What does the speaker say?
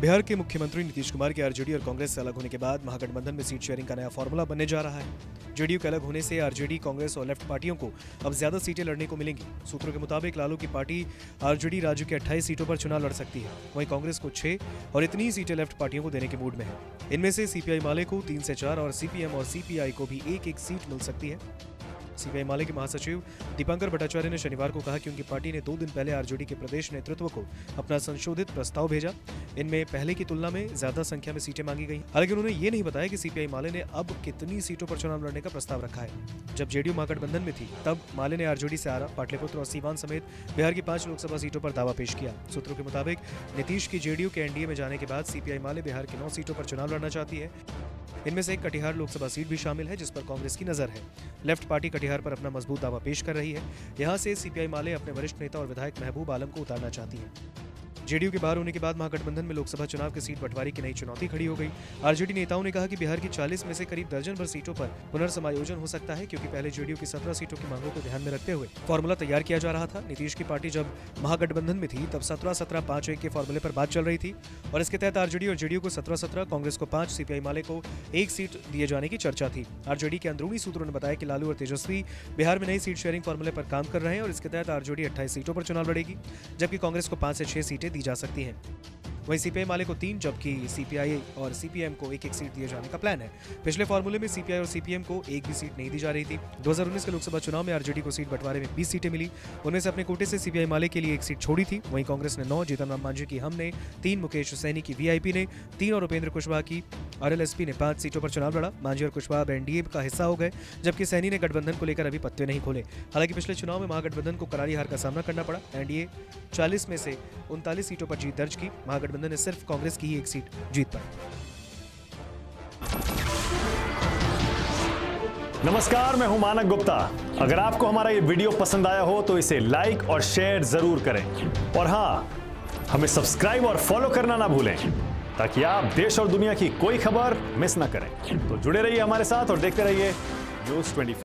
बिहार के मुख्यमंत्री नीतीश कुमार के आरजेडी और कांग्रेस से अलग होने के बाद महागठबंधन में सीट शेयरिंग का नया फॉर्मूला बनने जा रहा है। जेडीयू के अलग होने से आरजेडी, कांग्रेस और लेफ्ट पार्टियों को अब ज्यादा सीटें लड़ने को मिलेंगी। सूत्रों के मुताबिक लालू की पार्टी आरजेडी राज्य के 28 सीटों पर चुनाव लड़ सकती है, वहीं कांग्रेस को 6 और इतनी ही सीटें लेफ्ट पार्टियों को देने के मूड में है। इनमें से सीपीआई माले को 3 से 4 और सीपीएम और सीपीआई को भी एक सीट मिल सकती है। सीपीआई माले के महासचिव दीपांकर भट्टाचार्य ने शनिवार को कहा कि उनकी पार्टी ने 2 दिन पहले आरजेडी के प्रदेश नेतृत्व को अपना संशोधित प्रस्ताव भेजा। इनमें पहले की तुलना में ज्यादा संख्या में सीटें मांगी गई। हालांकि उन्होंने ये नहीं बताया कि सीपीआई माले ने अब कितनी सीटों पर चुनाव लड़ने का प्रस्ताव रखा है। जब जेडीयू महागठबंधन में थी तब माले ने आरजेडी से आरा, पाटलिपुत्र और सीवान समेत बिहार की 5 लोकसभा सीटों पर दावा पेश किया। सूत्रों के मुताबिक नीतीश की जेडीयू के एनडीए में जाने के बाद सीपीआई माले बिहार की 9 सीटों पर चुनाव लड़ना चाहती है। इनमें से एक कटिहार लोकसभा सीट भी शामिल है, जिस पर कांग्रेस की नजर है। लेफ्ट पार्टी कटिहार पर अपना मजबूत दावा पेश कर रही है। यहां से सीपीआई माले अपने वरिष्ठ नेता और विधायक महबूब आलम को उतारना चाहती है। जेडीयू के बाहर होने के बाद महागठबंधन में लोकसभा चुनाव की सीट बंटवारे की नई चुनौती खड़ी हो गई। आरजेडी नेताओं ने कहा कि बिहार की 40 में से करीब दर्जन भर सीटों पर पुनर्समायोजन हो सकता है, क्योंकि पहले जेडीयू की 17 सीटों की मांगों को ध्यान में रखते हुए फॉर्मूला तैयार किया जा रहा था। नीतीश की पार्टी जब महागठबंधन में थी तब 17-17-5-1 के फॉर्मूले पर बात चल रही थी और इसके तहत आरजेडी और जेडीयू को 17-17, कांग्रेस को 5, सीपीआई माले को 1 सीट दिए जाने की चर्चा थी। आरजेडी के अंदरूनी सूत्रों ने बताया कि लालू और तेजस्वी बिहार में नई सीट शेयरिंग फॉर्मूले पर काम कर रहे हैं और इसके तहत आरजेडी 28 सीटों पर चुनाव लड़ेगी, जबकि कांग्रेस को 5 से 6 सीटें दी जा सकती हैं। वहीं सीपीआई माले को 3 जबकि सीपीआई और सीपीएम को 1 सीट दिए जाने का प्लान है। पिछले फॉर्मूले में सीपीआई और सीपीएम को एक भी सीट नहीं दी जा रही थी। 2019 के लोकसभा चुनाव में आरजेडी को सीट बंटवारे में 20 सीटें मिली, उनमें से अपने कोटे से सीपीआई माले के लिए 1 सीट छोड़ी थी। वहीं कांग्रेस ने 9, जीतन राम मांझी की हम ने 3, मुकेश सैनी की वीआईपी ने 3 और उपेंद्र कुशवाहा की आरएलएसपी ने 5 सीटों पर चुनाव लड़ा। मांझी और कुशवाहा अब एनडीए का हिस्सा हो गए, जबकि सैनी ने गठबंधन को लेकर अभी पत्ते नहीं खोले। हालांकि पिछले चुनाव में महागठबंधन को करारी हार का सामना करना पड़ा। एनडीए 40 में से 39 सीटों पर जीत दर्ज की। महागठबंधन ने सिर्फ कांग्रेस की ही 1 सीट जीत पाई। नमस्कार, मैं हूं मानक गुप्ता। अगर आपको हमारा ये वीडियो पसंद आया हो तो इसे लाइक और शेयर जरूर करें और हां, हमें सब्सक्राइब और फॉलो करना ना भूलें, ताकि आप देश और दुनिया की कोई खबर मिस ना करें। तो जुड़े रहिए हमारे साथ और देखते रहिए न्यूज़ 24।